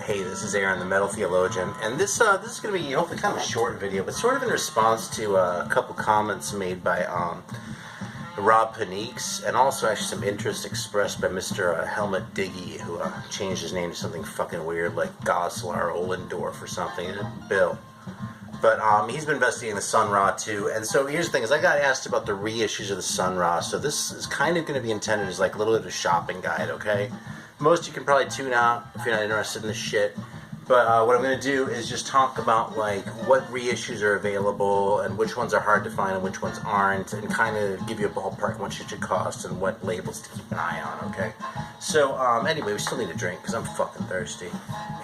Hey, this is Aaron, the Metal Theologian, and this is going to be hopefully kind of a short video, but sort of in response to a couple comments made by Rob Paniques, and also actually some interest expressed by Mr. Helmut Diggy, who changed his name to something fucking weird like Goslar Ollendorf or something. Bill. But he's been investigating the Sun Ra too, and so here's the thing: is I got asked about the reissues of the Sun Ra, so this is kind of going to be intended as like a little bit of a shopping guide, okay? Most you can probably tune out if you're not interested in this shit. But what I'm going to do is just talk about like what reissues are available and which ones are hard to find and which ones aren't, and kind of give you a ballpark what shit should cost and what labels to keep an eye on, okay? So anyway, we still need a drink because I'm fucking thirsty.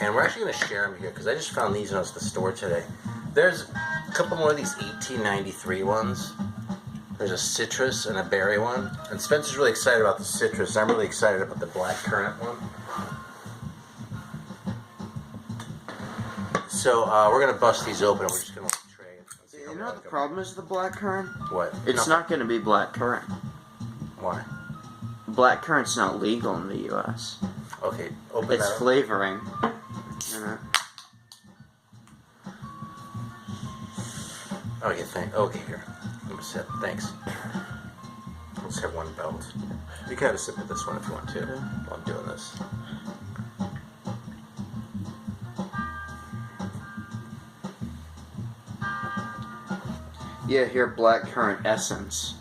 And we're actually going to share them here because I just found these when I was at the store today. There's a couple more of these 1893 ones. There's a citrus and a berry one. And Spencer's really excited about the citrus. I'm really excited about the black currant one. So we're going to bust these open and we're just going to trade. You know what the problem is with the black currant? What? It's not going to be black currant. Why? Black currant's not legal in the U.S. Okay, open It's that up. flavoring. You know? Oh, yeah, okay, here. Let me sip. Thanks. Let's have one belt. You can have a sip of this one if you want to while I'm doing this. Yeah, here, black currant essence.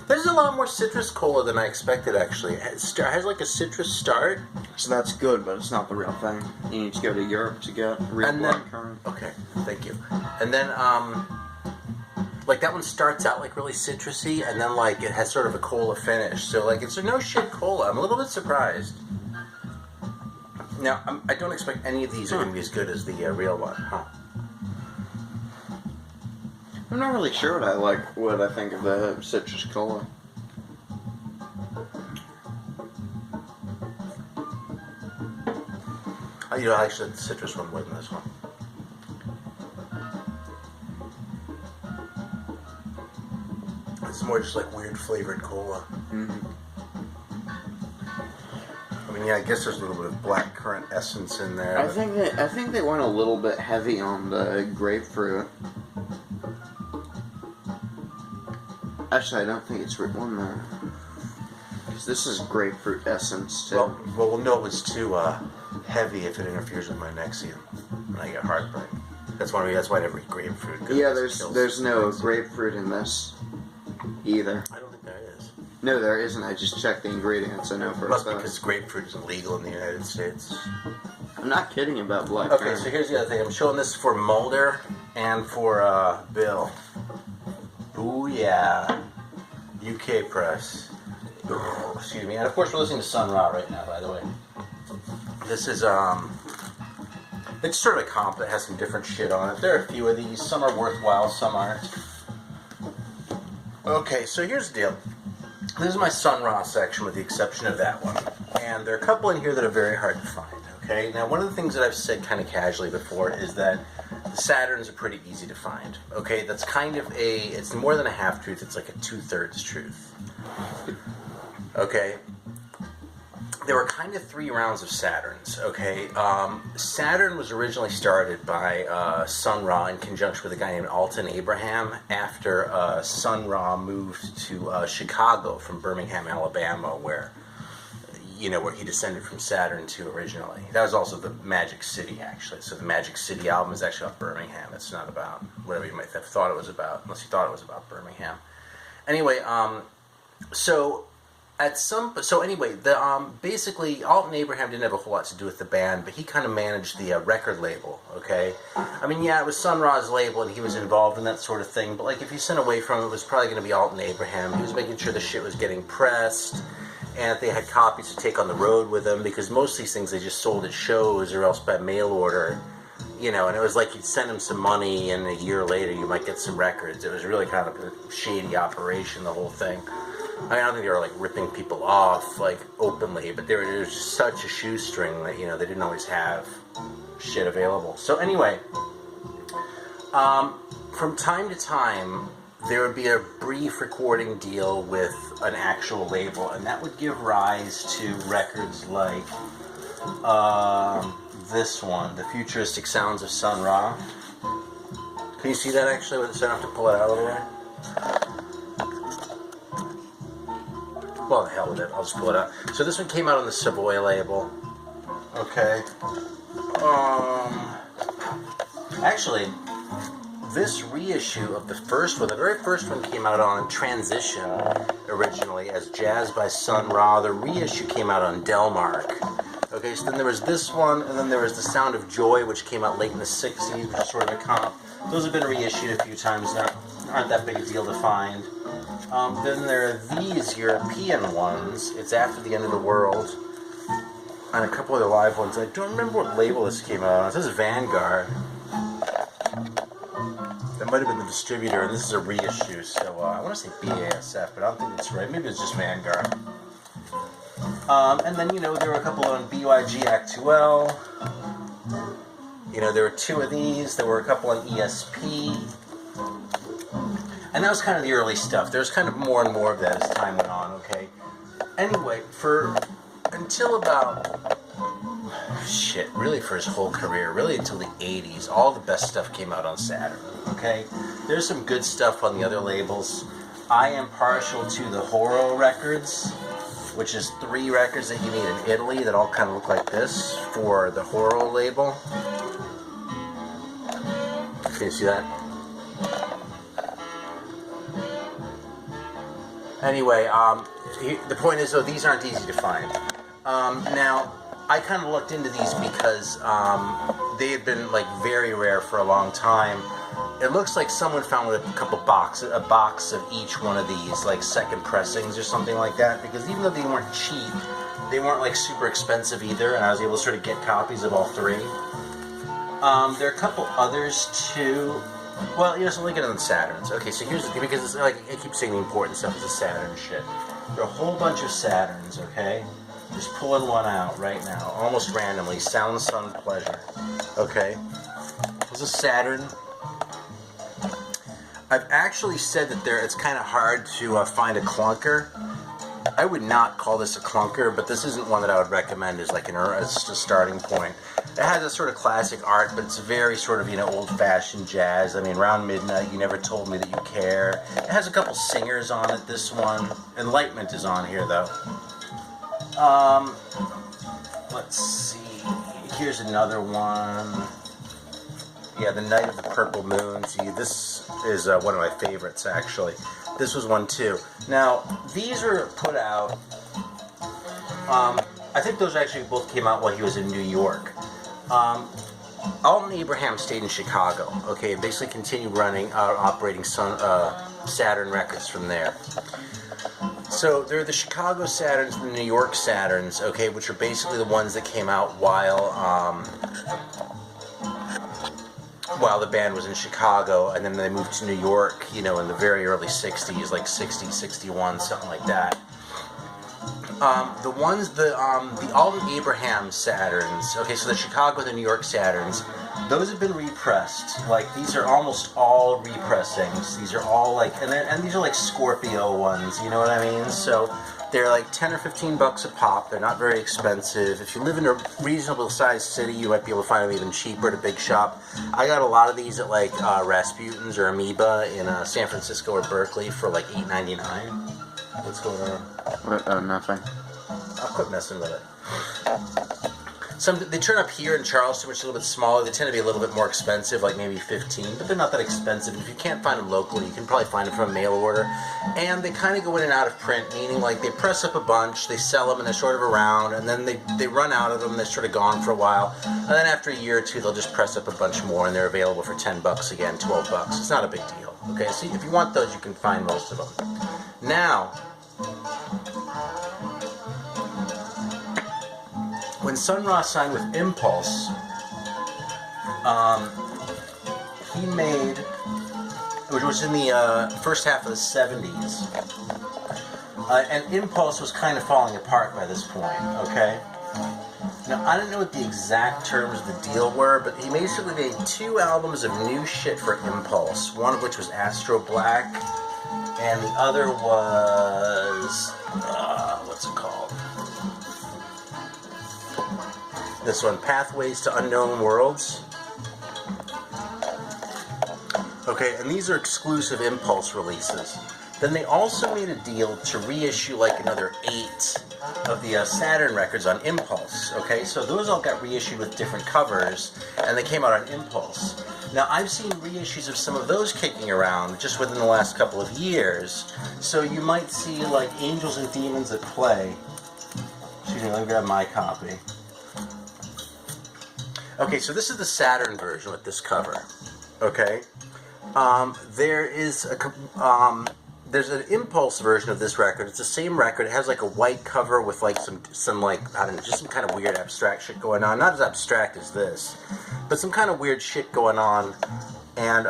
There's a lot more citrus cola than I expected, actually. It has like a citrus start. So that's good, but it's not the real thing. You need to go to Europe to get real black currant. Okay, thank you. And then, like that one starts out like really citrusy, and then like it has sort of a cola finish. So like it's a no shit cola. I'm a little bit surprised. Now, I don't expect any of these are going to be as good as the real one, huh? I'm not really sure what I think of the citrus cola. You know, I actually like the citrus one more than this one. It's more just like weird flavored cola. Mm-hmm. I mean, yeah, I guess there's a little bit of black currant essence in there. I think they went a little bit heavy on the grapefruit. Actually, I don't think it's one there. Because this is grapefruit essence too. Well, we'll know it's too heavy if it interferes with my Nexium, and I get heartburn. That's why I never eat grapefruit. Yeah, there's no grapefruit in this either. I don't think there is. No, there isn't. I just checked the ingredients. I know for a Must fact. because grapefruit isn't legal in the United States. I'm not kidding about black Okay, currant. so here's the other thing. I'm showing this for Mulder and for Bill. Ooh yeah, UK press. Excuse me, and of course we're listening to Sun Ra right now. By the way, this is it's sort of a comp that has some different shit on it. There are a few of these. Some are worthwhile, some aren't. Okay, so here's the deal. This is my Sun Ra section with the exception of that one, and there are a couple in here that are very hard to find. Okay, now one of the things that I've said kind of casually before is that the Saturns are pretty easy to find. Okay, that's kind of it's more than a half truth, it's like a 2/3 truth. Okay, there were kind of 3 rounds of Saturns. Okay, Saturn was originally started by Sun Ra in conjunction with a guy named Alton Abraham after Sun Ra moved to Chicago from Birmingham, Alabama, where he descended from Saturn to originally. That was also the Magic City, actually. So the Magic City album is actually about Birmingham. It's not about whatever you might have thought it was about, unless you thought it was about Birmingham. Anyway, basically, Alton Abraham didn't have a whole lot to do with the band, but he kind of managed the record label, okay? I mean, yeah, it was Sun Ra's label, and he was involved in that sort of thing, but like if he sent away from it, it was probably going to be Alton Abraham. He was making sure the shit was getting pressed, and they had copies to take on the road with them, because most of these things they just sold at shows or else by mail order, and it was like you'd send them some money, and a year later you might get some records. It was really kind of a shady operation, the whole thing. I mean, I don't think they were like ripping people off like openly, but there was just such a shoestring that they didn't always have shit available. So anyway, from time to time, there would be a brief recording deal with an actual label, and that would give rise to records like this one, The Futuristic Sounds of Sun Ra. Can you see that actually? So I don't have to pull it out of the way. Well, the hell with it. I'll just pull it out. So this one came out on the Savoy label. Okay. Actually, this reissue of the first one, the very first one came out on Transition originally as Jazz by Sun Ra. The reissue came out on Delmark. Okay, so then there was this one, and then there was The Sound of Joy, which came out late in the 60s, which is sort of a comp. Those have been reissued a few times now. Aren't that big a deal to find. Then there are these European ones. It's After the End of the World. And a couple other live ones. I don't remember what label this came out on. It says Vanguard. That might have been the distributor, and this is a reissue. So I want to say BASF, but I don't think it's right. Maybe it's just Vanguard. And then, you know, there were a couple on BYG Actuel. You know, there were two of these. There were a couple on ESP. And that was kind of the early stuff. There was kind of more and more of that as time went on, okay? Anyway, until about, really for his whole career, really until the 80s, all the best stuff came out on Saturn, okay? There's some good stuff on the other labels. I am partial to the Horo records, which is 3 records that you need in Italy that all kind of look like this for the Horo label. Can you see that? Anyway, the point is, though, these aren't easy to find. Now, I kind of looked into these because they had been like very rare for a long time. It looks like someone found a box of each one of these, like second pressings or something like that. Because even though they weren't cheap, they weren't like super expensive either, and I was able to sort of get copies of all 3. There are a couple others too. Well, you know, so look at it on Saturns. Okay, so here's the thing, because it's like I keep saying the important stuff is the Saturn shit. There are a whole bunch of Saturns, okay? Just pulling one out right now, almost randomly. Sound, Sun, Pleasure. Okay? This is Saturn. I've actually said that it's kind of hard to find a clunker. I would not call this a clunker, but this isn't one that I would recommend as like as a starting point. It has a sort of classic art, but it's very sort of, you know, old-fashioned jazz. I mean, Around Midnight, You Never Told Me That You Care. It has a couple singers on it, this one. Enlightenment is on here, though. Let's see. Here's another one. Yeah, The Night of the Purple Moon. See, this is one of my favorites, actually. This was one, too. Now, these were put out... I think those actually both came out while he was in New York. Alton Abraham stayed in Chicago, okay, and basically continued operating Saturn records from there. So there are the Chicago Saturns and the New York Saturns, okay, which are basically the ones that came out while the band was in Chicago, and then they moved to New York, you know, in the very early 60s, like 60, 61, something like that. The Alton Abraham Saturns, okay, so the Chicago and the New York Saturns, those have been repressed. Like, these are almost all repressings. These are all like, and these are like Scorpio ones, you know what I mean? So they're like 10 or 15 bucks a pop. They're not very expensive. If you live in a reasonable sized city, you might be able to find them even cheaper at a big shop. I got a lot of these at like Rasputin's or Amoeba in San Francisco or Berkeley for like $8.99. What's going on? What? Nothing. I'll quit messing with it. They turn up here in Charleston, which is a little bit smaller. They tend to be a little bit more expensive, like maybe $15, but they're not that expensive. If you can't find them locally, you can probably find them from a mail order. And they kind of go in and out of print, meaning like they press up a bunch, they sell them, and they're sort of around, and then they run out of them, they're sort of gone for a while. And then after a year or two, they'll just press up a bunch more, and they're available for 10 bucks again, 12 bucks. It's not a big deal. Okay, so if you want those, you can find most of them. Now, when Sun Ra signed with Impulse, he made, which was in the first half of the 70s, and Impulse was kind of falling apart by this point, okay? Now, I don't know what the exact terms of the deal were, but he basically made 2 albums of new shit for Impulse, one of which was Astro Black, and the other was, what's it called? This one, Pathways to Unknown Worlds. Okay, and these are exclusive Impulse releases. Then they also made a deal to reissue like another 8 of the Saturn records on Impulse. Okay, so those all got reissued with different covers, and they came out on Impulse. Now, I've seen reissues of some of those kicking around just within the last couple of years. So you might see like Angels and Demons at Play. Excuse me, let me grab my copy. Okay, so this is the Saturn version with this cover. Okay, there's an Impulse version of this record. It's the same record. It has like a white cover with like some like, I don't know, just some kind of weird abstract shit going on. Not as abstract as this, but some kind of weird shit going on. And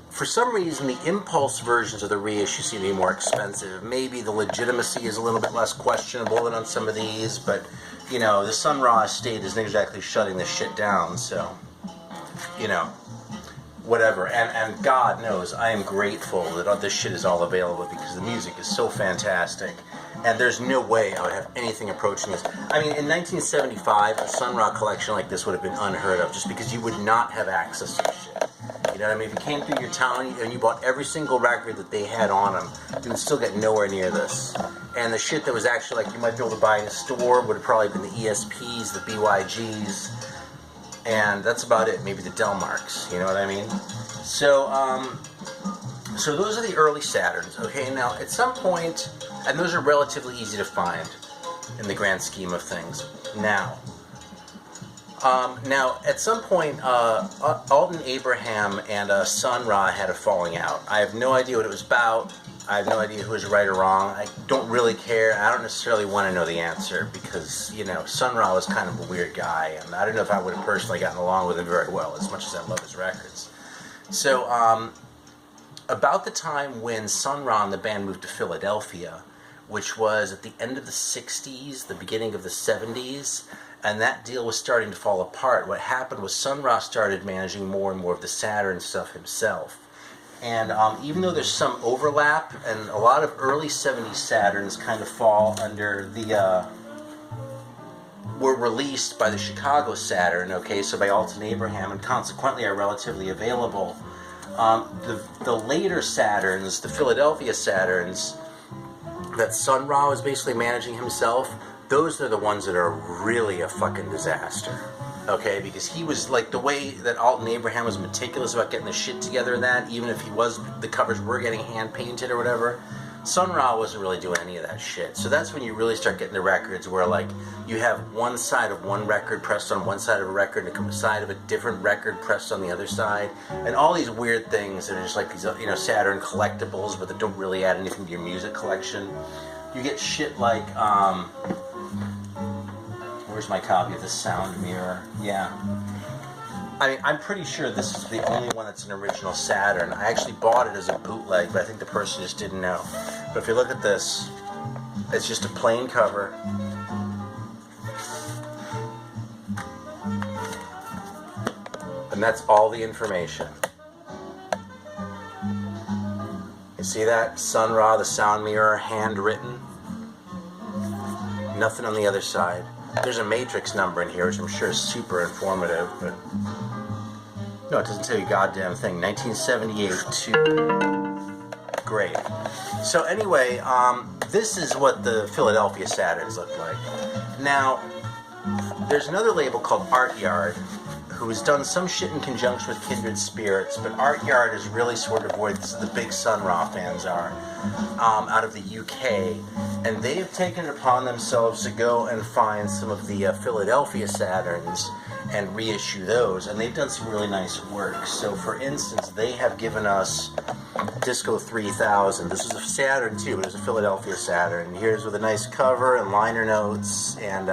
for some reason, the Impulse versions of the reissue seem to be more expensive. Maybe the legitimacy is a little bit less questionable than on some of these, but you know, the Sun Ra estate isn't exactly shutting this shit down, so you know, whatever. And God knows I am grateful that this shit is all available, because the music is so fantastic, and there's no way I would have anything approaching this. I mean, in 1975, a Sun Ra collection like this would have been unheard of, just because you would not have access to this shit. You know what I mean? If you came through your town and you bought every single record that they had on them, you would still get nowhere near this. And the shit that was actually like you might be able to buy in a store would have probably been the ESPs, the BYGs, and that's about it. Maybe the Delmarks, you know what I mean? So, so those are the early Saturns, okay? Now, at some point, and those are relatively easy to find in the grand scheme of things. Now, at some point, Alton Abraham and Sun Ra had a falling out. I have no idea what it was about. I have no idea who was right or wrong. I don't really care. I don't necessarily want to know the answer, because, you know, Sun Ra was kind of a weird guy, and I don't know if I would have personally gotten along with him very well, as much as I love his records. So, about the time when Sun Ra and the band moved to Philadelphia, which was at the end of the 60s, the beginning of the 70s, and that deal was starting to fall apart, what happened was Sun Ra started managing more and more of the Saturn stuff himself. And even though there's some overlap, and a lot of early 70s Saturns kind of fall under the, were released by the Chicago Saturn, okay, so by Alton Abraham, and consequently are relatively available. The later Saturns, the Philadelphia Saturns, that Sun Ra was basically managing himself, those are the ones that are really a fucking disaster. Okay, because he was like, the way that Alton Abraham was meticulous about getting the shit together in that, even if the covers were getting hand painted or whatever, Sun Ra wasn't really doing any of that shit. So that's when you really start getting the records where like you have one side of one record pressed on one side of a record and a side of a different record pressed on the other side, and all these weird things that are just like these, you know, Saturn collectibles, but that don't really add anything to your music collection. You get shit like where's my copy of the Sound Mirror? Yeah. I mean, I'm pretty sure this is the only one that's an original Saturn. I actually bought it as a bootleg, but I think the person just didn't know. But if you look at this, it's just a plain cover. And that's all the information. You see that? Sun Ra, the Sound Mirror, handwritten. Nothing on the other side. There's a matrix number in here, which I'm sure is super informative, but no, it doesn't tell you a goddamn thing. 1978 to great. So anyway, this is what the Philadelphia Saturns look like. Now, there's another label called Art Yard, who's done some shit in conjunction with Kindred Spirits, but Art Yard is really sort of where the big Sun Ra fans are, out of the UK, and they have taken it upon themselves to go and find some of the Philadelphia Saturns and reissue those, and they've done some really nice work. So for instance, they have given us Disco 3000. This was a Saturn too, but it was a Philadelphia Saturn, and here's with a nice cover and liner notes and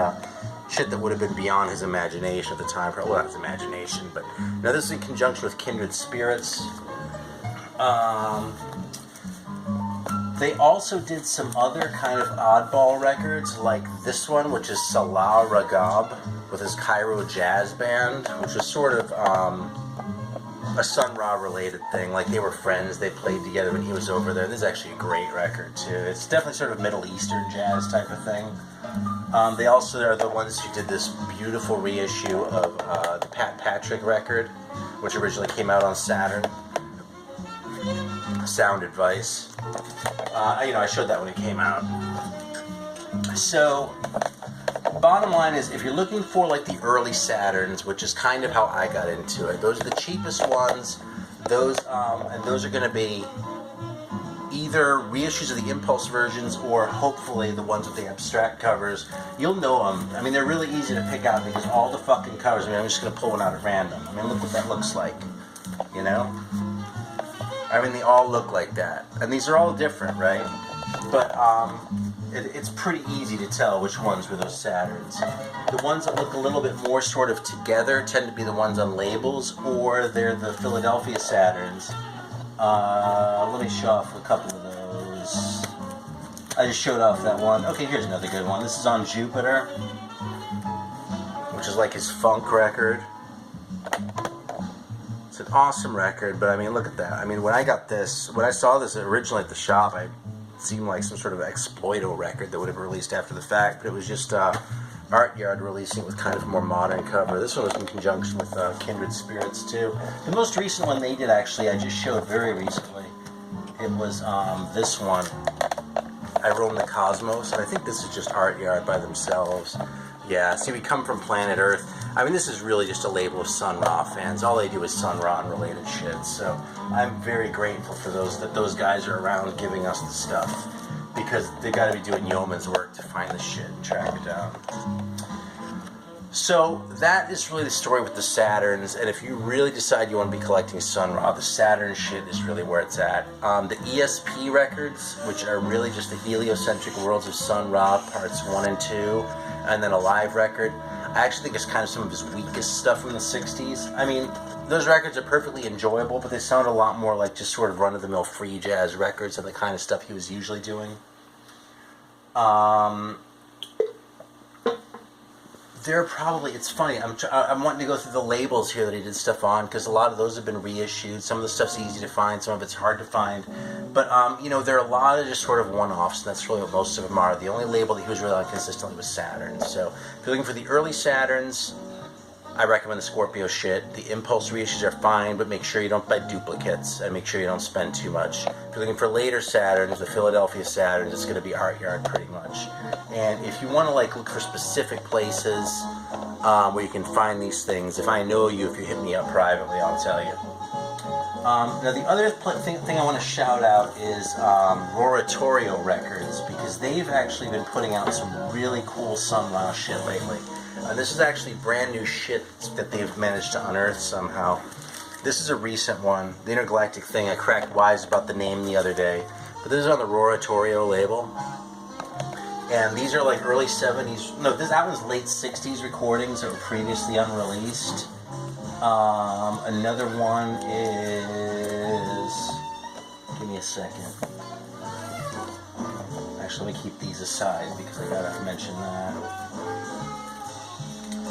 shit that would have been beyond his imagination at the time. Well, not his imagination, but now this is in conjunction with Kindred Spirits. They also did some other kind of oddball records, like this one, which is Salah Ragab with his Cairo Jazz Band, which was sort of a Sun Ra related thing. Like they were friends, they played together when he was over there. And this is actually a great record too. It's definitely sort of Middle Eastern jazz type of thing. They also are the ones who did this beautiful reissue of the Pat Patrick record, which originally came out on Saturn. Sound Advice. I showed that when it came out. So, bottom line is, if you're looking for like the early Saturns, which is kind of how I got into it, those are the cheapest ones. Those and those are going to be either reissues of the Impulse versions or hopefully the ones with the abstract covers. You'll know them. I mean, they're really easy to pick out because all the fucking covers. I mean, I'm just going to pull one out at random. I mean, look what that looks like. You know? I mean, they all look like that. And these are all different, right? But it's pretty easy to tell which ones were those Saturns. The ones that look a little bit more sort of together tend to be the ones on labels, or they're the Philadelphia Saturns. Let me show off a couple of those. I just showed off that one. Okay, here's another good one. This is on Jupiter, which is like his funk record. It's an awesome record, but I mean, look at that. I mean, when I saw this originally at the shop, it seemed like some sort of exploito record that would have been released after the fact, but it was just Art Yard releasing it with kind of a more modern cover. This one was in conjunction with Kindred Spirits too. The most recent one they did, actually, I just showed very recently. It was this one, I Roam the Cosmos, and I think this is just Art Yard by themselves. Yeah, see, we come from planet Earth. I mean, this is really just a label of Sun Ra fans. All they do is Sun Ra and related shit. So I'm very grateful for those guys are around giving us the stuff, because they got to be doing yeoman's work to find the shit and track it down. So that is really the story with the Saturns, and if you really decide you want to be collecting Sun Ra, the Saturn shit is really where it's at. The ESP records, which are really just the heliocentric worlds of Sun Ra, parts 1 and 2, and then a live record, I actually think it's kind of some of his weakest stuff from the 60s. I mean, those records are perfectly enjoyable, but they sound a lot more like just sort of run-of-the-mill free jazz records and the kind of stuff he was usually doing. They're probably, it's funny, I'm wanting to go through the labels here that he did stuff on, because a lot of those have been reissued. Some of the stuff's easy to find, some of it's hard to find. But, there are a lot of just sort of one-offs, and that's really what most of them are. The only label that he was really on consistently was Saturn. So, if you're looking for the early Saturns, I recommend the Scorpio shit. The Impulse reissues are fine, but make sure you don't buy duplicates, and make sure you don't spend too much. If you're looking for later Saturns, the Philadelphia Saturns, it's going to be Art Yard pretty much. And if you want to look for specific places where you can find these things, if I know you, if you hit me up privately, I'll tell you. Now the other thing I want to shout out is Roratorio Records, because they've actually been putting out some really cool Sun Ra shit lately. This is actually brand new shit that they've managed to unearth somehow. This is a recent one, the Intergalactic Thing. I cracked wise about the name the other day, but this is on the Roratorio label. And these are like early 70s, no, that one's late 60s recordings that were previously unreleased. Another one is, give me a second. Actually, let me keep these aside because I gotta mention that.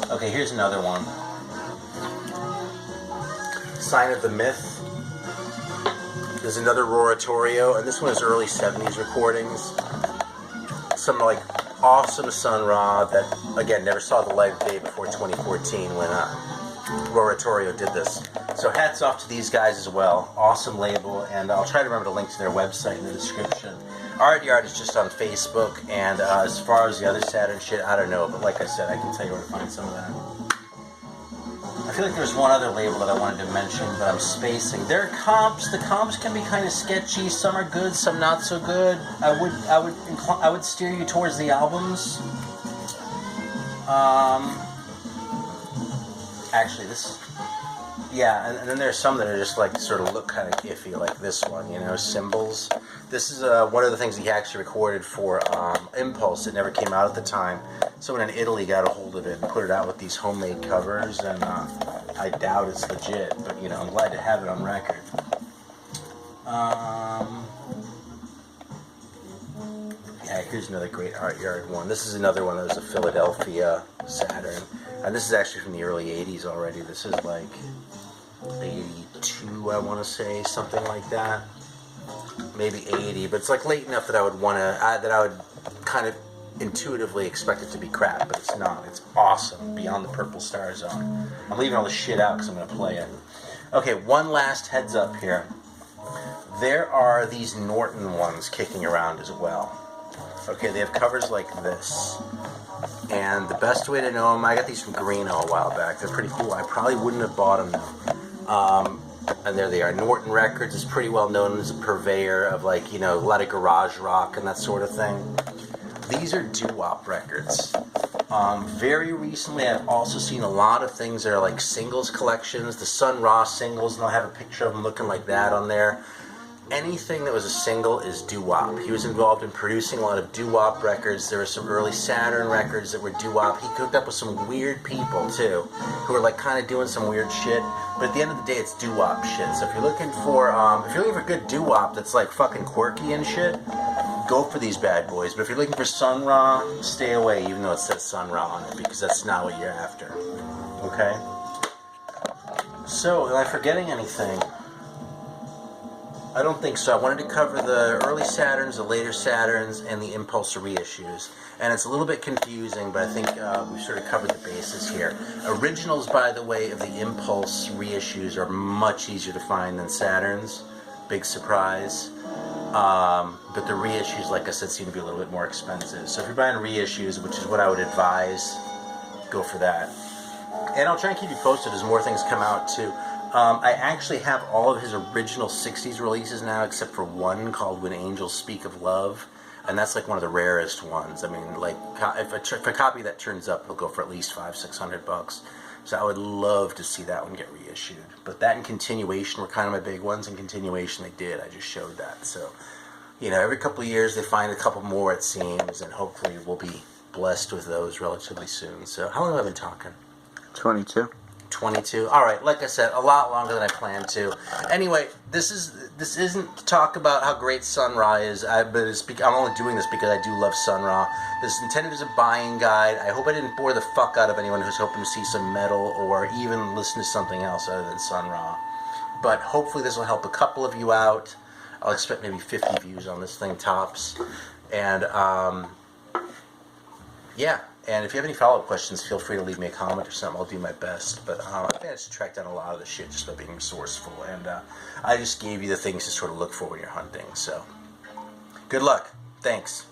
Okay, here's another one. Sign of the Myth. There's another Roratorio, and this one is early 70s recordings. Some awesome Sun Ra that, again, never saw the light of day before 2014 when Roratorio did this. So hats off to these guys as well. Awesome label, and I'll try to remember to link to their website in the description. Art Yard is just on Facebook, and as far as the other Saturn shit, I don't know, but like I said, I can tell you where to find some of that. I feel like there's one other label that I wanted to mention, but I'm spacing. There are comps. The comps can be kind of sketchy. Some are good, some not so good. I would steer you towards the albums. Actually, and then there's some that are just sort of look kind of iffy, like this one, Symbols. This is one of the things he actually recorded for Impulse. It never came out at the time. Someone in Italy got a hold of it and put it out with these homemade covers, and I doubt it's legit, but I'm glad to have it on record. Yeah, here's another great Art Yard one. This is another one that was a Philadelphia Saturn, and this is actually from the early 80s already. This is 82, I want to say, something like that. Maybe 80, but it's like late enough that I would want to, that I would kind of intuitively expect it to be crap, but it's not. It's awesome, beyond the purple star zone. I'm leaving all this shit out because I'm going to play it. Okay, one last heads up here. There are these Norton ones kicking around as well. Okay, they have covers like this. And the best way to know them, I got these from Greeno a while back. They're pretty cool. I probably wouldn't have bought them though. And there they are. Norton Records is pretty well known as a purveyor of, like, you know, a lot of garage rock and that sort of thing. These are doo-wop records. Very recently, I've also seen a lot of things that are like singles collections. The Sun Ra singles, and they'll have a picture of them looking like that on there. Anything that was a single is doo-wop. He was involved in producing a lot of doo-wop records. There were some early Saturn records that were doo-wop. He hooked up with some weird people, too, who were, like, kind of doing some weird shit. But at the end of the day, it's doo-wop shit. So if you're looking for good doo-wop that's, like, fucking quirky and shit, go for these bad boys. But if you're looking for Sun Ra, stay away, even though it says Sun Ra on it, because that's not what you're after. Okay? So, am I forgetting anything? I don't think so. I wanted to cover the early Saturns, the later Saturns, and the Impulse reissues. And it's a little bit confusing, but I think we've sort of covered the bases here. Originals, by the way, of the Impulse reissues are much easier to find than Saturns. Big surprise. But the reissues, like I said, seem to be a little bit more expensive. So if you're buying reissues, which is what I would advise, go for that. And I'll try and keep you posted as more things come out, too. I actually have all of his original 60s releases now, except for one called When Angels Speak of Love, and that's like one of the rarest ones. I mean, like, if a copy of that turns up, it'll go for at least $500-600. So I would love to see that one get reissued. But that and Continuation were kind of my big ones, and Continuation they did. I just showed that. So, you know, every couple of years they find a couple more, it seems, and hopefully we'll be blessed with those relatively soon. So how long have I been talking? 22. 22. All right, like I said, a lot longer than I planned to. Anyway, this isn't to talk about how great Sun Ra is, but I'm only doing this because I do love Sun Ra. This is intended as a buying guide. I hope I didn't bore the fuck out of anyone who's hoping to see some metal or even listen to something else other than Sun Ra. But hopefully this will help a couple of you out. I'll expect maybe 50 views on this thing tops. And yeah. And if you have any follow-up questions, feel free to leave me a comment or something. I'll do my best. But I managed to track down a lot of the shit just by being resourceful. And I just gave you the things to sort of look for when you're hunting. So, good luck. Thanks.